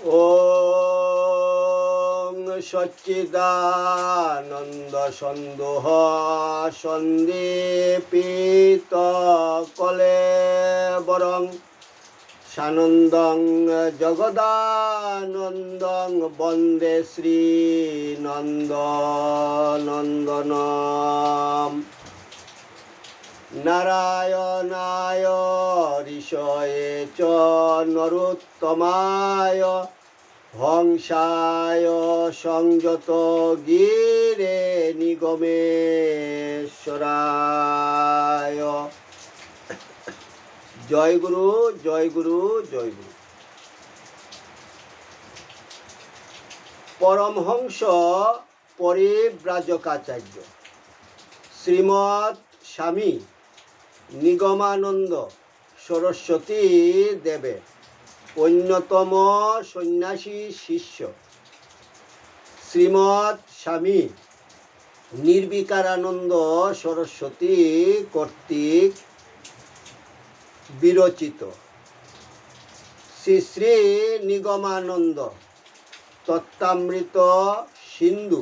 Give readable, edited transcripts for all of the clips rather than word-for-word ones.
ওং সচ্চিদানন্দ সন্দোহ সন্দীপিত কলেবরং সানন্দং জগদানন্দং বন্দে শ্রীনন্দনন্দনম নারায়ণায় ঋষয়ে চ নরোত্তমায় হংসায় সংযত গিরে নিগমেশ্বরায়। জয় গুরু, জয় গুরু, জয় গুরু। পরমহংস পরিব্রাজকাচার্য শ্রীমৎ স্বামী নিগমানন্দ সরস্বতী দেবের অন্যতম সন্ন্যাসী শিষ্য শ্রীমৎ স্বামী নির্বিকারানন্দ সরস্বতী কর্তৃক বিরচিত শ্রী শ্রী নিগমানন্দ তত্ত্বামৃত সিন্ধু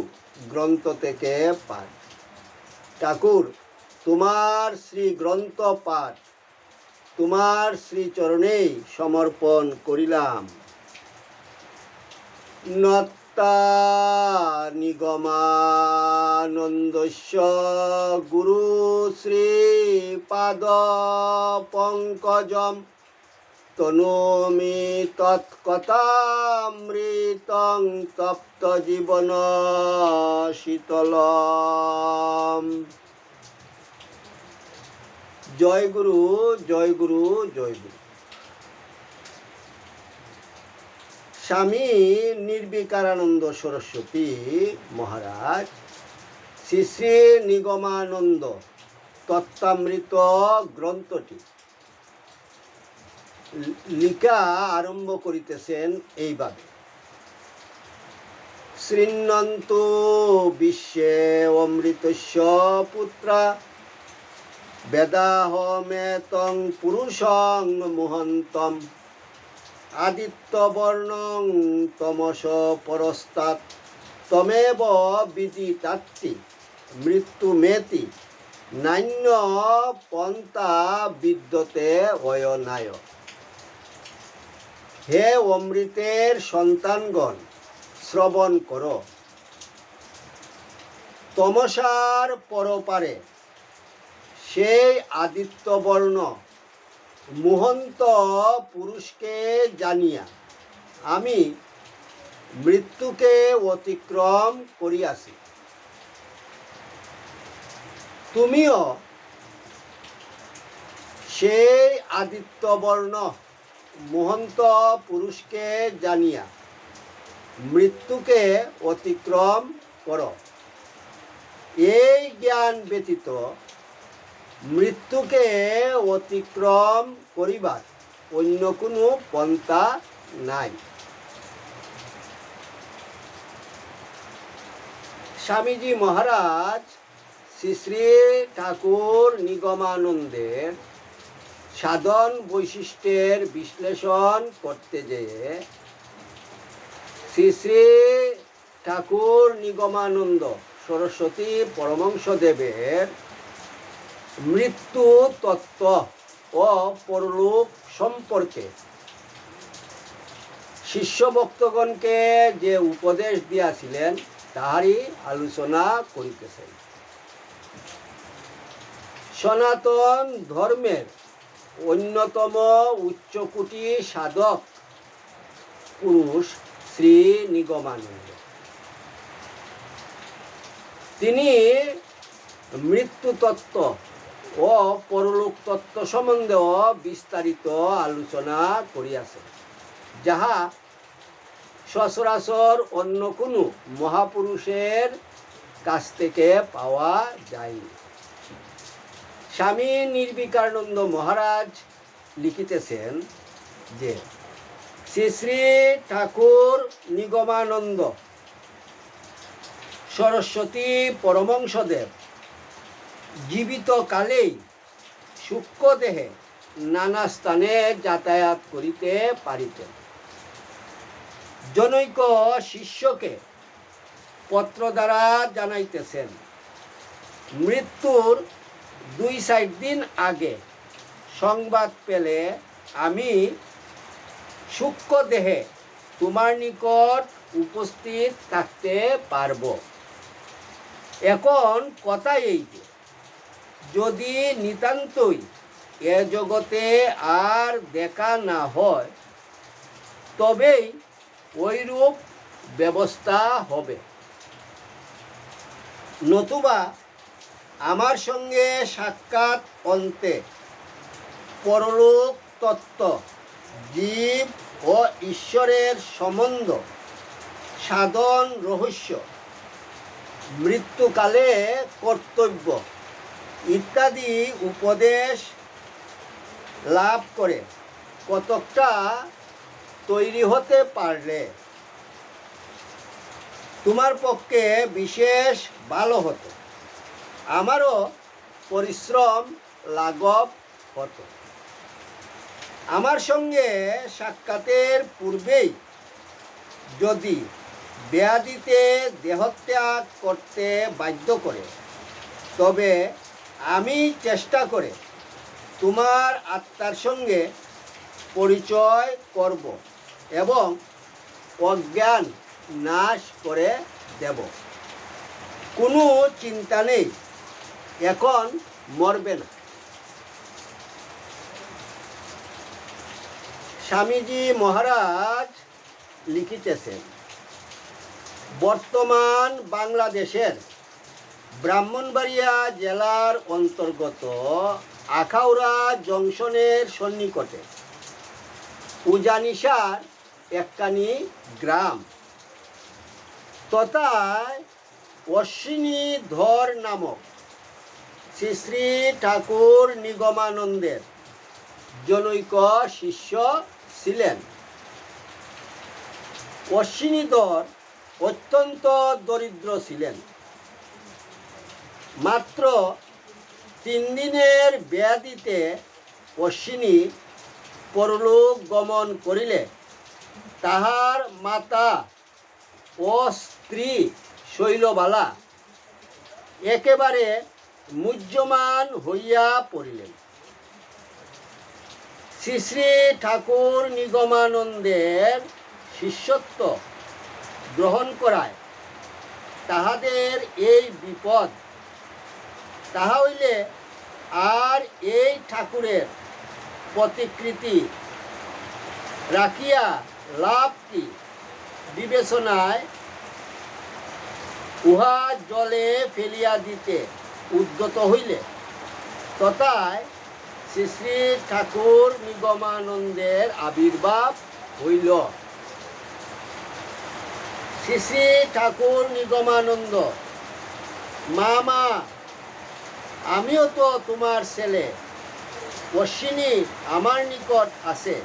গ্রন্থ থেকে পাঠ। ঠাকুর, তোমার শ্রী গ্রন্থ পাঠ তোমার শ্রীচরণেই সমর্পণ করিলাম। নত্তা নিগমানন্দস্য গুরু শ্রীপাদ পঙ্কজম তনূমি তৎকথামৃতং তপ্ত জীবন শীতলম। জয় গুরু, জয় গুরু, জয় গুরু। স্বামী নির্বিকারানন্দ সরস্বতী মহারাজ শ্রী শ্রী নিগমানন্দ তত্ত্বামৃত গ্রন্থটি লিখা আরম্ভ করিতেছেন এইভাবে। শৃণ্বন্তু বিশ্বে অমৃতস্য পুত্রা বেদাহমেতং পুরুষং মুহন্তম আদিত্যবর্ণং তমস পরস্তাৎ তমেব বিদিতাত্তি মৃত্যুমেতি নান্য পন্থা বিদ্যতে অয়নায়। হে অমৃতের সন্তানগণ, শ্রবণ করো। তমসার পরপারে সেই আদিত্যবর্ণ মুহন্ত পুরুষকে জানিয়া আমি মৃত্যুকে অতিক্রম করিয়াছি। তুমিও সেই আদিত্যবর্ণ মুহন্ত পুরুষকে জানিয়া মৃত্যুকে অতিক্রম করো। এই জ্ঞান ব্যতীত মৃত্যুকে অতিক্রম করিবার অন্য কোনো পন্থা নাই। স্বামীজি মহারাজ শ্রী শ্রী ঠাকুর নিগমানন্দের সাধন বৈশিষ্ট্যের বিশ্লেষণ করতে যেয়ে শ্রী শ্রী ঠাকুর নিগমানন্দ সরস্বতী পরমহংসদেবের মৃত্যু তত্ত্ব ও পরলোক সম্পর্কে শিষ্য ভক্তগণকে যে উপদেশ দিয়াছিলেন তাহারই আলোচনা করিতেছেন। সনাতন ধর্মের অন্যতম উচ্চকোটি সাধক পুরুষ শ্রী নিগমানন্দ। তিনি মৃত্যু তত্ত্ব ও পরলোক তত্ত্ব সম্বন্ধেও বিস্তারিত আলোচনা করিয়াছেন, যাহা সচরাচর অন্য কোনো মহাপুরুষের কাছ থেকে পাওয়া যায়নি। স্বামী নির্বিকারানন্দ মহারাজ লিখিতেছেন যে শ্রী শ্রী ঠাকুর নিগমানন্দ সরস্বতী পরমহংসদেব জীবিত কালেই সূক্ষ্ম দেহে নানা স্থানে যাতায়াত করিতে পারিতেন। জনৈক শিষ্যকে পত্র দ্বারা জানাইতেছেন, মৃত্যুর 2-4 দিন আগে সংবাদ পেলে আমি সূক্ষ্ম দেহে তোমার নিকট উপস্থিত থাকতে পারব। এখন কথা এই যে, যদি নিতান্তই এ জগতে আর দেখা না হয়, তবেই ওইরূপ ব্যবস্থা হবে, নতুবা আমার সঙ্গে সাক্ষাৎ অন্তে পরলোক তত্ত্ব, জীব ও ঈশ্বরের সম্বন্ধ, সাধন রহস্য, মৃত্যুকালে কর্তব্য ইত্যাদি উপদেশ লাভ করে কতকটা তৈরি হতে পারলে তোমার পক্ষে বিশেষ ভালো হতো, আমারও পরিশ্রম লাঘব হতো। আমার সঙ্গে সাক্ষাতের পূর্বেই যদি ব্যাধিতে দেহত্যাগ করতে বাধ্য করে, তবে আমি চেষ্টা করে তোমার আত্মার সঙ্গে পরিচয় করব এবং অজ্ঞান নাশ করে দেব। কোনো চিন্তা নেই, এখন মরবে না। স্বামীজি মহারাজ লিখিতেছেন, বর্তমান বাংলাদেশের ব্রাহ্মণবাড়িয়া জেলার অন্তর্গত আখাউড়া জংশনের সন্নিকটে উজানিসার একখানি গ্রাম, তথায় অশ্বিনী ধর নামক শ্রী শ্রী ঠাকুর নিগমানন্দের জনৈক শিষ্য ছিলেন। অশ্বিনীধর অত্যন্ত দরিদ্র ছিলেন। মাত্র 3 দিনের ব্যাধিতে অশ্বিনী পরলোক গমন করিলে তাহার মাতা ও স্ত্রী শৈলবালা একেবারে মুহ্যমান হইয়া পড়িলেন। শ্রী শ্রী ঠাকুর নিগমানন্দের শিষ্যত্ব গ্রহণ করায় তাহাদের এই বিপদ, তাহা হইলে আর এই ঠাকুরের প্রতিকৃতি রাখিয়া লাভ কি বিবেচনায় উহা জলে ফেলিয়া দিতে উদ্যত হইলে তথায় শ্রী শ্রী ঠাকুর নিগমানন্দের আবির্ভাব হইল। শ্রী শ্রী ঠাকুর নিগমানন্দ, মা আমিও তো তোমার ছেলে, অশ্বিনী আমার নিকট আছে।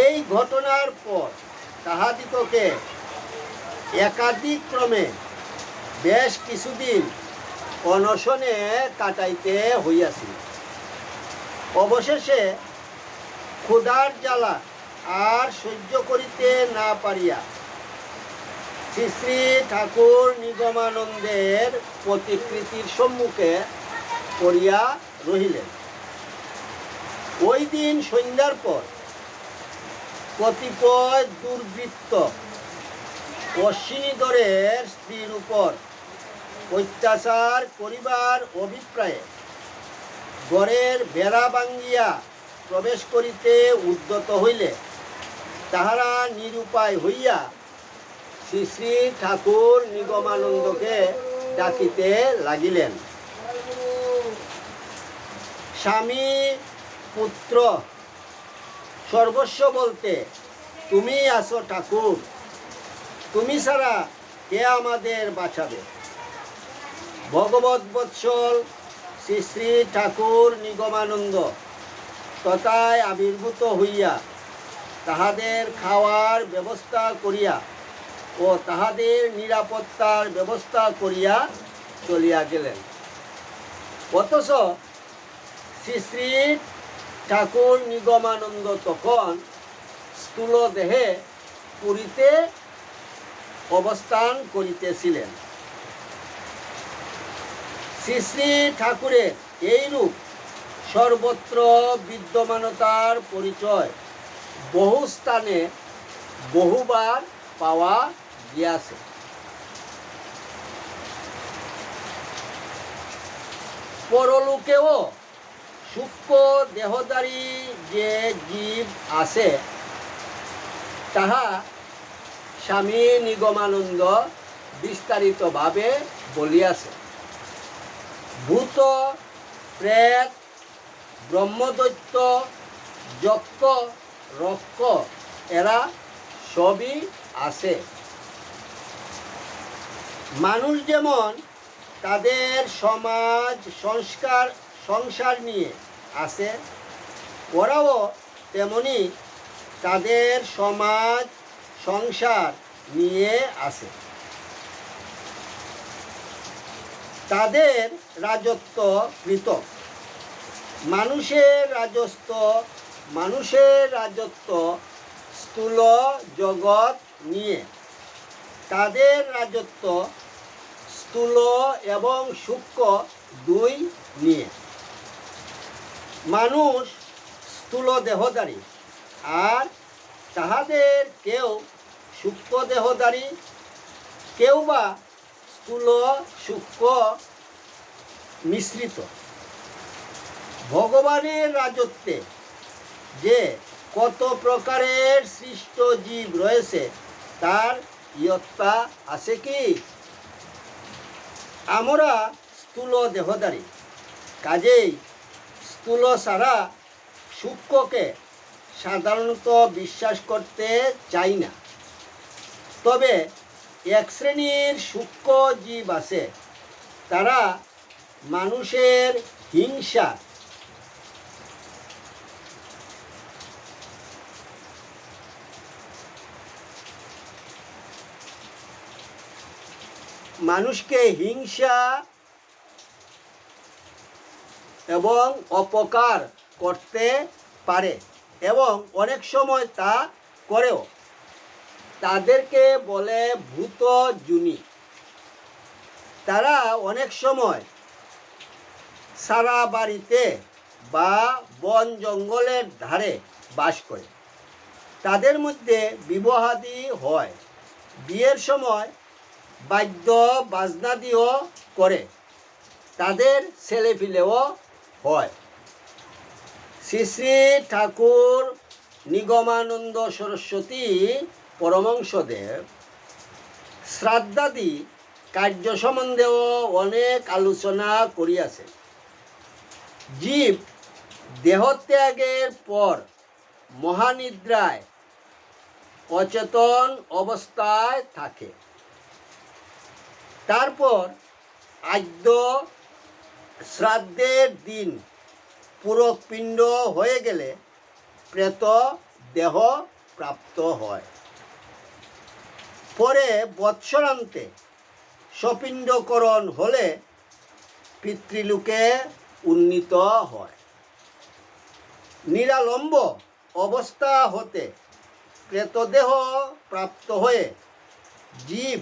এই ঘটনার পর তাহাদিগকে একাধিক ক্রমে বেশ কিছুদিন অনশনে কাটাইতে হইয়াছিল। অবশেষে ক্ষুধার জ্বালা আর সহ্য করিতে না পারিয়া শ্রী শ্রী ঠাকুর নিগমানন্দের প্রতিকৃতির সম্মুখে পড়িয়া রহিলেন। ওই দিন সন্ধ্যার পর কতিপয় দুর্বৃত্ত অশ্বিনীধরের স্ত্রীর উপর অত্যাচার করিবার অভিপ্রায়ে ঘরের বেড়া ভাঙ্গিয়া প্রবেশ করিতে উদ্যত হইলে তাহারা নিরুপায় হইয়া শ্রী শ্রী ঠাকুর নিগমানন্দকে ডাকিতে লাগিলেন। স্বামী পুত্র সর্বস্ব বলতে তুমি আছো ঠাকুর, তুমি ছাড়া কে আমাদের বাঁচাবে? ভগবত বৎসল শ্রী শ্রী ঠাকুর নিগমানন্দ তথায় আবির্ভূত হইয়া তাহাদের খাওয়ার ব্যবস্থা করিয়া ও তাহাদের নিরাপত্তার ব্যবস্থা করিয়া চলিয়া গেলেন। অথচ শ্রী শ্রী ঠাকুর নিগমানন্দ তখন স্থূল দেহে পুরীতে অবস্থান করিতেছিলেন। শ্রী শ্রী ঠাকুরের এইরূপ সর্বত্র বিদ্যমানতার পরিচয় বহু স্থানে বহুবার পাওয়া গিয়াছে। পরলোকেও সূক্ষ্ম দেহধারী যে জীব আছে, তাহা স্বামী নিগমানন্দ বিস্তারিতভাবে বলিয়াছে। ভূত, প্রেত, ব্রহ্মদৈত্য, যক্ষ, রক্ষ এরা সবই আছে। মানুষ যেমন তাদের সমাজ সংসার নিয়ে আছে, ওরাও তেমনি তাদের সমাজ সংসার নিয়ে আছে। তাদের রাজত্ব পৃথক। মানুষের রাজত্ব স্থূল জগৎ নিয়ে, তাদের রাজত্ব স্থূল এবং সূক্ষ্ম দুই নিয়ে। মানুষ স্থূল দেহধারী, আর তাহাদের কেউ সূক্ষ্ম দেহধারী, কেউ বা স্থূল সূক্ষ্ম মিশ্রিত। ভগবানের রাজত্বে যে কত প্রকারের সৃষ্ট জীব রয়েছে তার ইয়ত্তা আছে কি? আমরা স্থূল দেহধারী, কাজেই স্থূল ছাড়া সূক্ষ্মকে সাধারণত বিশ্বাস করতে চাই না। তবে এক শ্রেণীর সূক্ষ্ম জীব আছে, তারা মানুষের হিংসা, মানুষকে হিংসা এবং অপকার করতে পারে এবং অনেক সময় তা করেও। তাদেরকে বলে ভূত জুনি। তারা অনেক সময় সারা বাড়িতে বা বন জঙ্গলের ধারে বাস করে। তাদের মধ্যে বিবাহাদি হয়, বিয়ের সময় বাদ্য বাজনাদিও করে, তাদের ছেলেপিলেও হয়। শ্রী শ্রী ঠাকুর নিগমানন্দ সরস্বতী পরমহংসদেব শ্রাদ্ধাদি কার্য সম্বন্ধেও অনেক আলোচনা করিয়াছেন। জীব দেহত্যাগের পর মহানিদ্রায় অচেতন অবস্থায় থাকে। তারপর আদ্য শ্রাদ্ধের দিন পুরো পিণ্ড হয়ে গেলে প্রেত দেহ প্রাপ্ত হয়। পরে বৎসরান্তে সপিণ্ডকরণ হলে পিতৃলোকে উন্নীত হয়। নিরালম্ব অবস্থা হতে প্রেতদেহ প্রাপ্ত হয়ে জীব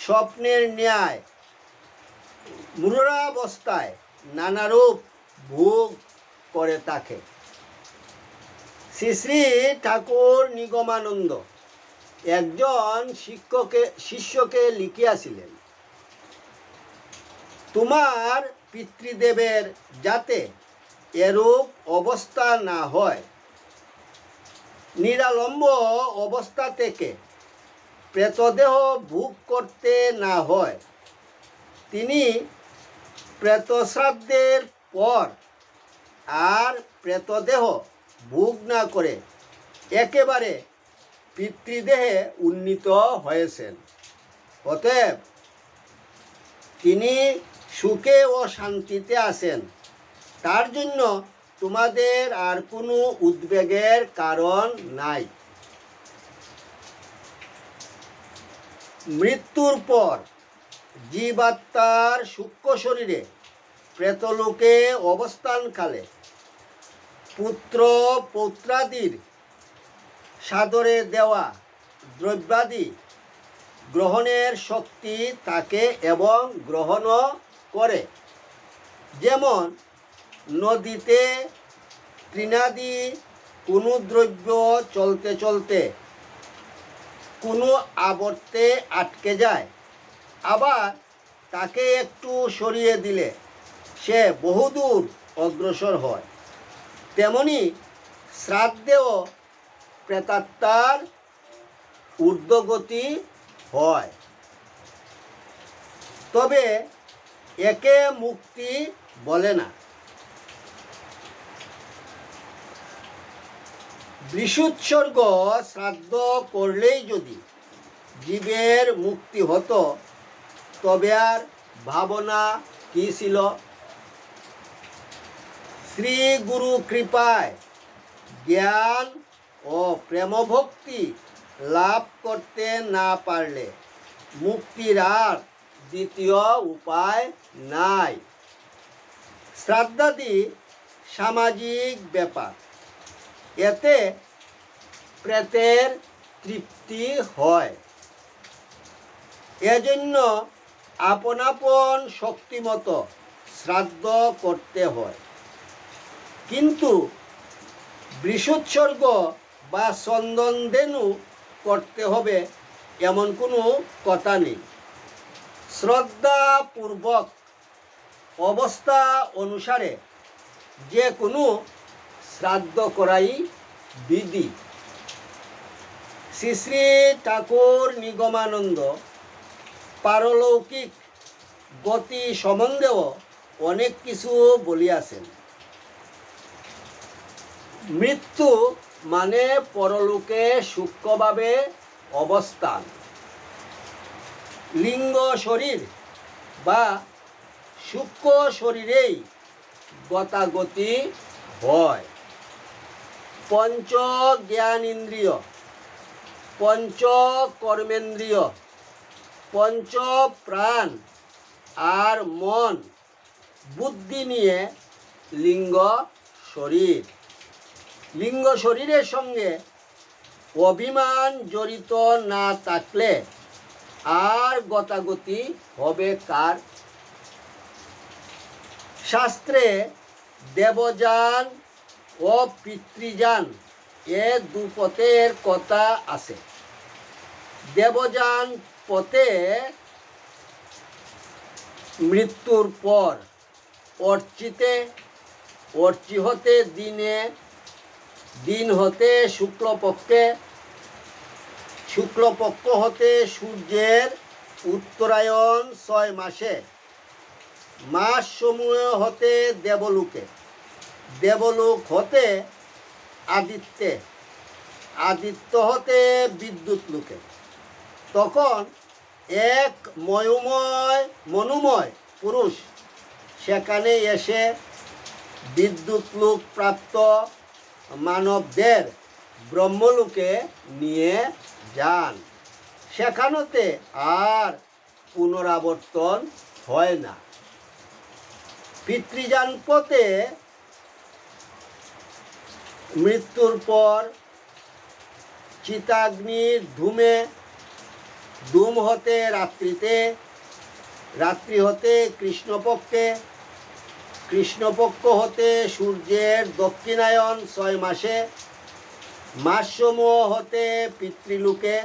স্বপ্নের ন্যায় মূঢ়াবস্থায় নানারূপ ভোগ করে থাকে। শ্রী শ্রী ঠাকুর নিগমানন্দ একজন শিষ্যকে লিখিয়াছিলেন, তোমার পিতৃদেবের যাতে এরূপ অবস্থা না হয়, নিরালম্ব অবস্থা থেকে প্রেতদেহ ভোগ করতে না হয়, তিনি প্রেতশ্রাদ্ধের পর আর প্রেতদেহ ভোগ না করে একেবারে পিতৃদেহে উন্নীত হয়েছেন। অতএব তিনি সুখে ও শান্তিতে আছেন। তার জন্য তোমাদের আর কোনো উদ্বেগের কারণ নাই। মৃত্যুর পর জীবাত্মার সূক্ষ্ম শরীরে প্রেতলোকে অবস্থানকালে পুত্র পৌত্রাদির সাদরে দেওয়া দ্রব্যাদি গ্রহণের শক্তি থাকে এবং গ্রহণও করে। যেমন নদীতে তৃণাদি কোনো দ্রব্য চলতে চলতে কোনো আবর্তে আটকে যায়, আবার তাকে একটু সরিয়ে দিলে সে বহুদূর অগ্রসর হয়। তেমনি শ্রাদ্ধেও প্রেতাত্মার ঊর্ধ্বগতি হয়, তবে একে মুক্তি বলে না। বৃষোৎসর্গ শ্রাদ্ধ করলেই যদি জীবের মুক্তি হতো, তবে আর ভাবনা কি ছিল? শ্রী গুরু কৃপায় জ্ঞান ও প্রেমভক্তি লাভ করতে না পারলে মুক্তির আর দ্বিতীয় উপায় নাই। শ্রাদ্ধাদি সামাজিক ব্যাপার, এতে প্রেতের তৃপ্তি হয়। এজন্য আপন আপন শক্তিমতো শ্রাদ্ধ করতে হয়। কিন্তু বৃষোৎসর্গ বা চন্দনধেনু করতে হবে এমন কোনো কথা নেই। শ্রদ্ধাপূর্বক অবস্থা অনুসারে যে কোনো শ্রাদ্ধ করাই বিধি। শ্রী শ্রী ঠাকুর নিগমানন্দ পারলৌকিক গতি সম্বন্ধেও অনেক কিছু বলিয়াছেন। মৃত্যু মানে পরলোকে সূক্ষ্মভাবে অবস্থান। লিঙ্গ শরীর বা সূক্ষ্ম শরীরেই গতাগতি হয়। পঞ্চ জ্ঞানেন্দ্রিয়, পঞ্চ কর্মেন্দ্রিয়, পঞ্চ প্রাণ আর মন বুদ্ধি নিয়ে লিঙ্গ শরীর। লিঙ্গ শরীরের সঙ্গে অভিমান জড়িত না থাকলে আর গতাগতি হবে কার? শাস্ত্রে দেবযান ও পিতৃযান এ দুপথের কথা আছে। দেবযান পথে মৃত্যুর পর অর্চি হতে দিন হতে শুক্লপক্ষে, শুক্লপক্ষ হতে সূর্যের উত্তরায়ণ 6 মাসে, মাস সমূহ হতে দেবলোকে, দেবলোক হতে আদিত্যে, আদিত্য হতে বিদ্যুৎ লোকে। তখন এক মনোময় পুরুষ সেখানে এসে বিদ্যুৎ লোক প্রাপ্ত মানবদের ব্রহ্মলোকে নিয়ে যান। সেখানেতে আর পুনরাবর্তন হয় না। পিতৃযান পথে মৃত্যুর পর চিতাগ্নির ধূম হতে রাত্রিতে, রাত্রি হতে কৃষ্ণপক্ষে, কৃষ্ণপক্ষ হতে সূর্যের দক্ষিণায়ন 6 মাসে, মাসসমূহ হতে পিতৃলোকে,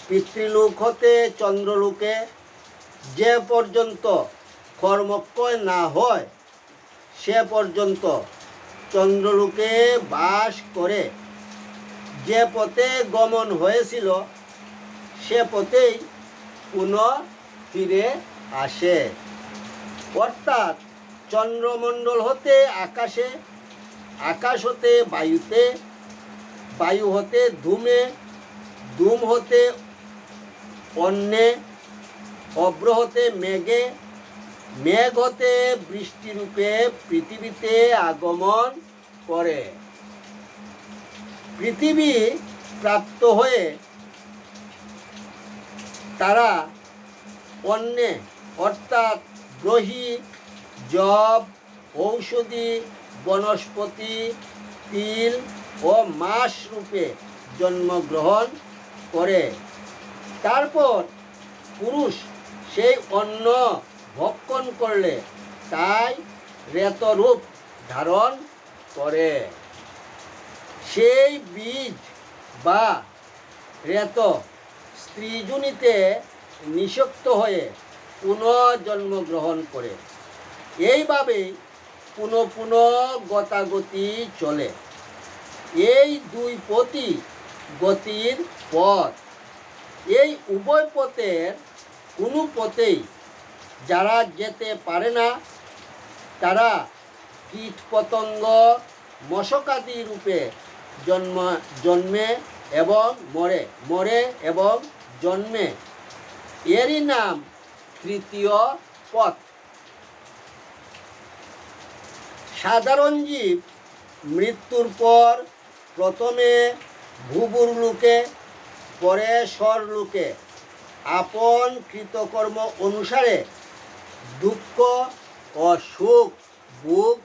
পিতৃলোক হতে চন্দ্রলোকে। যে পর্যন্ত কর্মক্ষয় না হয় সে পর্যন্ত চন্দ্রলোকে বাস করে। যে পথে গমন হয়েছিল সে পথেই পুনঃ ফিরে আসে। অর্থাৎ চন্দ্রমণ্ডল হতে আকাশে, আকাশ হতে বায়ুতে, বায়ু হতে ধূমে, ধূম হতে অন্নে, অভ্র হতে মেঘে, মেঘ হতে বৃষ্টিরূপে পৃথিবীতে আগমন করে। পৃথিবী প্রাপ্ত হয়ে তারা অন্নে অর্থাৎ গ্রহী, জব, ঔষধি, বনস্পতি, তিল ও মাস রূপে জন্মগ্রহণ করে। তারপর পুরুষ সেই অন্ন ভক্ষণ করলে তাই রেতরূপ ধারণ করে। সেই বীজ বা রেত স্ত্রীজুনিতে নিষিক্ত হয়ে পুনঃজন্মগ্রহণ করে। এইভাবেই পুনঃ পুনঃ গতাগতি চলে। এই দুই পথই গতির পথ। এই উভয় পথের কোনো পথেই যারা যেতে পারে না তারা কীটপতঙ্গ মশকাদি রূপে জন্মে এবং মরে এবং জন্মে। এরই নাম তৃতীয় পথ। সাধারণ জীব মৃত্যুর পর প্রথমে ভূবুরলোকে পরে স্বরলোকে আপন কৃতকর্ম অনুসারে দুঃখ ও সুখ ভোগ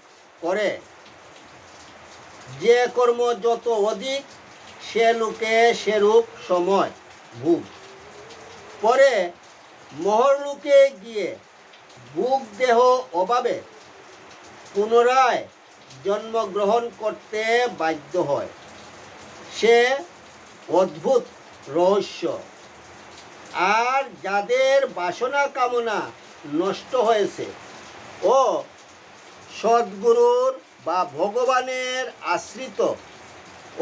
করে। যে কর্ম যত অধিক সে লোকে সেরূপ সময় ভোগ। পরে মহরলোকে গিয়ে ভোগ দেহ অভাবে পুনরায় জন্মগ্রহণ করতে বাধ্য হয়। সে অদ্ভুত রহস্য। আর যাদের বাসনা কামনা নষ্ট হয়েছে ও সদ্গুরুর বা ভগবানের আশ্রিত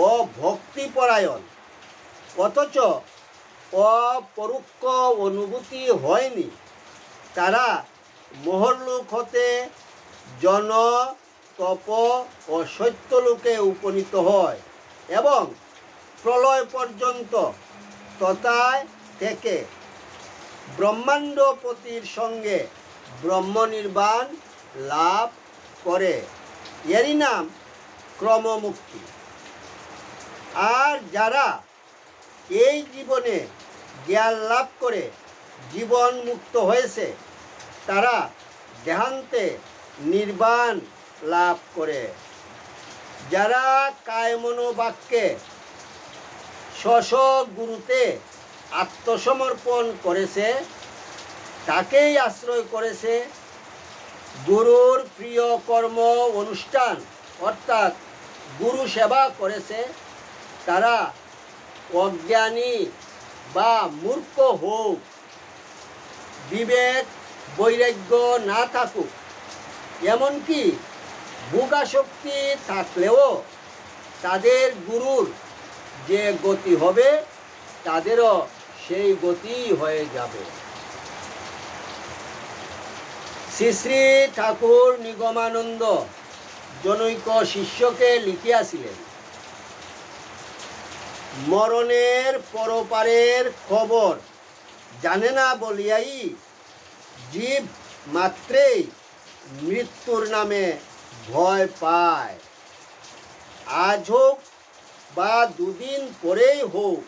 ও ভক্তিপরায়ণ অথচ অপরোক্ষ অনুভূতি হয়নি, তারা মহরলোক হতে জন, তপ ও সত্যলোকে উপনীত হয় এবং প্রলয় পর্যন্ত তথায় থেকে ব্রহ্মাণ্ডপতির সঙ্গে ব্রহ্মনির্বাণ লাভ করে। এরই নাম ক্রমমুক্তি। আর যারা এই জীবনে জ্ঞান লাভ করে জীবন মুক্ত হয়েছে তারা দেহান্তে নির্বাণ লাভ করে। যারা কায়মনোবাক্যে স্ব গুরুতে আত্মসমর্পণ করেছে, তাকেই আশ্রয় করেছে, গুরুর প্রিয় কর্ম অনুষ্ঠান অর্থাৎ গুরু সেবা করেছে, তারা অজ্ঞানী বা মূর্খ হোক, বিবেক বৈরাগ্য না থাকুক, এমনকি ভোগাসক্তি থাকলেও তাদের গুরুর যে গতি হবে তাদেরও সেই গতি হয়ে যাবে। শ্রী শ্রী ঠাকুর নিগমানন্দ জনৈক শিষ্যকে লিখিয়াছিলেন, মরণের পরপারের খবর জানে না বলিয়াই জীব মাত্রেই মৃত্যুর নামে ভয় পায়। আজ হোক বা দুদিন পরেই হোক,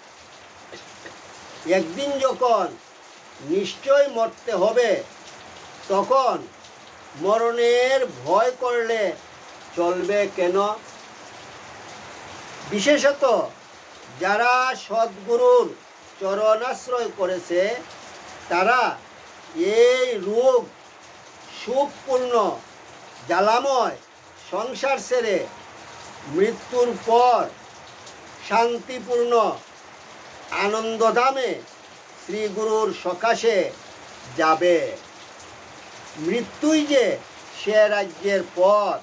একদিন যখন নিশ্চয় মরতে হবে তখন মরণের ভয় করলে চলবে কেন? বিশেষত যারা সদ্গুরুর চরণাশ্রয় করেছে তারা এই রোগ সুখপূর্ণ জ্বালাময় সংসার ছেড়ে মৃত্যুর পর শান্তিপূর্ণ আনন্দধামে শ্রীগুরুর সকাশে যাবে। মৃত্যুই যে সে রাজ্যের পথ।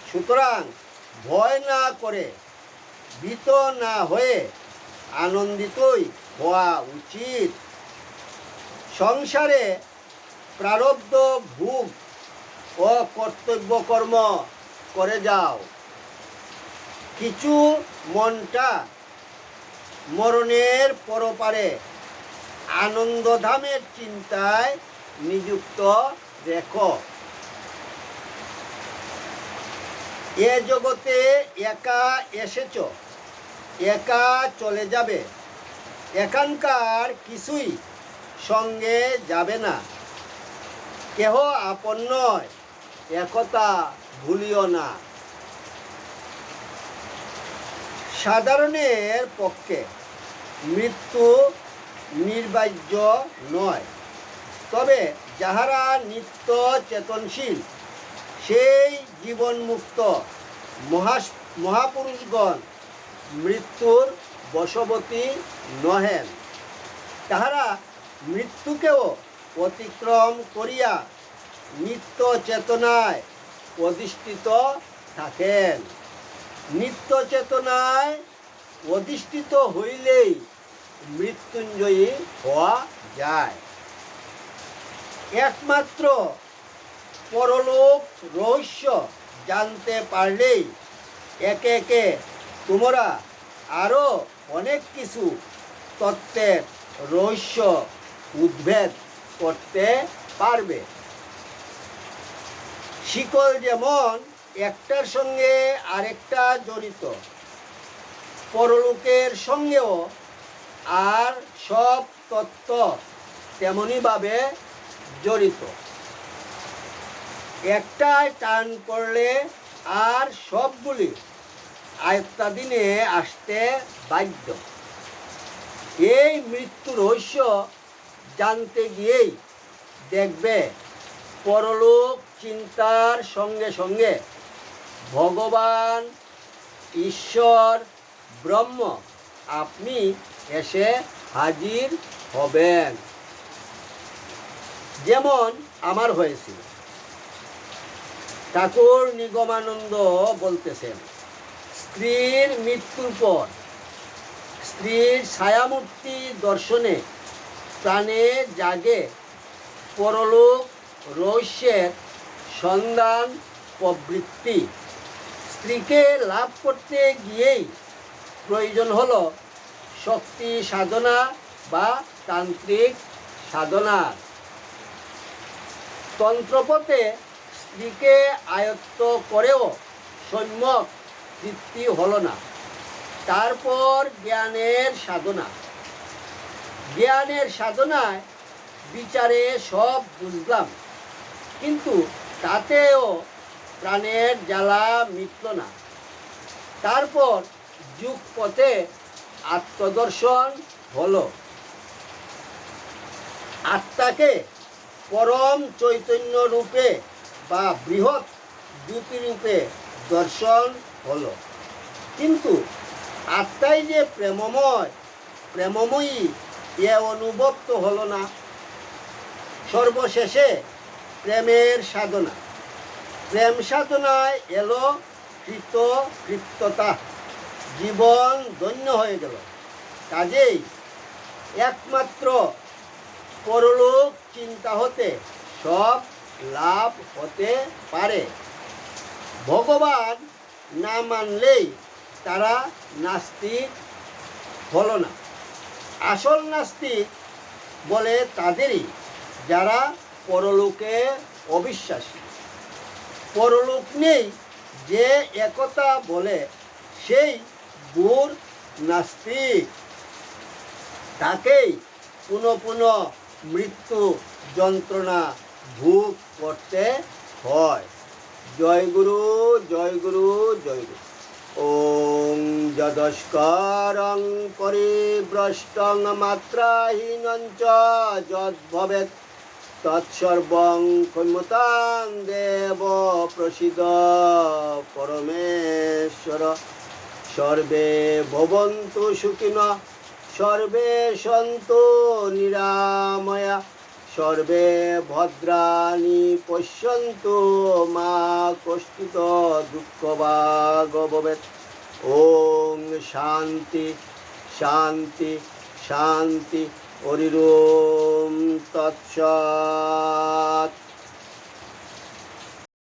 সুতরাং ভয় না করে ভীত না হয়ে আনন্দিতই হওয়া উচিত। সংসারে প্রারব্ধ ভোগ ও কর্তব্য কর্ম করে যাও, কিছু মনটা মরণের পরপারে আনন্দধামের চিন্তায় নিযুক্ত রেখো। এ জগতে একা এসেছ, একা চলে যাবে, এখানকার কিছুই সঙ্গে যাবে না, কেহ আপন নয়, একথা ভুলিও না। সাধারণের পক্ষে মৃত্যু নির্বাহ্য নয়, তবে যাহারা নিত্য চেতনশীল সেই জীবনমুক্ত মহাপুরুষগণ মৃত্যুর বশবর্তী নহেন। তাহারা মৃত্যুকেও অতিক্রম করিয়া নিত্য চেতনায় অধিষ্ঠিত থাকেন। নিত্য চেতনায় অধিষ্ঠিত হইলেই মৃত্যুঞ্জয়ী হওয়া যায়। একমাত্র পরলোক রহস্য জানতে পারলেই একে একে তোমরা আরও অনেক কিছু তত্ত্বের রহস্য উদ্ভেদ করতে পারবে। শিকল যেমন একটার সঙ্গে আরেকটা জড়িত, পরলোকের সঙ্গেও আর সব তত্ত্ব তেমনিভাবে জড়িত। একটায় টান পড়লে আর সবগুলি আয়ত্তাধীনে আসতে বাধ্য। এই মৃত্যু রহস্য জানতে গিয়েই দেখবে পরলোক চিন্তার সঙ্গে সঙ্গে ভগবান, ঈশ্বর, ব্রহ্ম আপনি এসে হাজির হবেন, যেমন আমার হয়েছিল। ঠাকুর নিগমানন্দ বলতেছেন, স্ত্রীর মৃত্যুর পর স্ত্রীর ছায়ামূর্তি দর্শনে প্রাণে জাগে পরলোক রহস্যের সন্ধান প্রবৃত্তি। স্ত্রীকে লাভ করতে গিয়েই প্রয়োজন হলো শক্তি সাধনা বা তান্ত্রিক সাধনা। তন্ত্রপথে স্ত্রীকে আয়ত্ত করেও সম্যক তৃপ্তি হলো না। তারপর জ্ঞানের সাধনা। জ্ঞানের সাধনায় বিচারে সব বুঝলাম, কিন্তু তাতেও প্রাণের জ্বালা মিটল না। তারপর যুগপথে আত্মদর্শন হলো। আত্মাকে পরম চৈতন্য রূপে বা বৃহৎ জ্যোতিরূপে দর্শন হলো। কিন্তু আত্মাই যে প্রেমময়ী এ অনুভব তো হলো না। সর্বশেষে প্রেমের সাধনা। প্রেম সাধনায় এলো কৃতকৃত্যতা। জীবন ধন্য হয়ে গেল। কাজেই একমাত্র পরলোক চিন্তা হতে সব লাভ হতে পারে। ভগবান না মানলেই তারা নাস্তিক হলো না। আসল নাস্তিক বলে তাদেরই যারা পরলোকে অবিশ্বাসী। পরলোক নেই যে একথা বলে সেই দূর নাস্তিক। তাকেই পুনঃ পুনঃ মৃত্যু যন্ত্রণা ভোগ করতে হয়। জয় গুরু, জয় গুরু, জয় গুরু। ওং যদস্করং পরিভ্রষ্টং মাত্রাহীনং চ যদ্ভবেৎ তৎসর্বং ক্ষম্যতাং দেব প্রসীদ পরমেশ্বর। সর্বে ভবন্তু সুখিনঃ, সর্বে সন্তু নিরাময়া, সর্বে ভদ্রাণি পশ্যন্তু মা কষ্টিত দুঃখভাগ ভবেৎ। ওং শান্তি শান্তি শান্তি। হরি ওম তৎসৎ।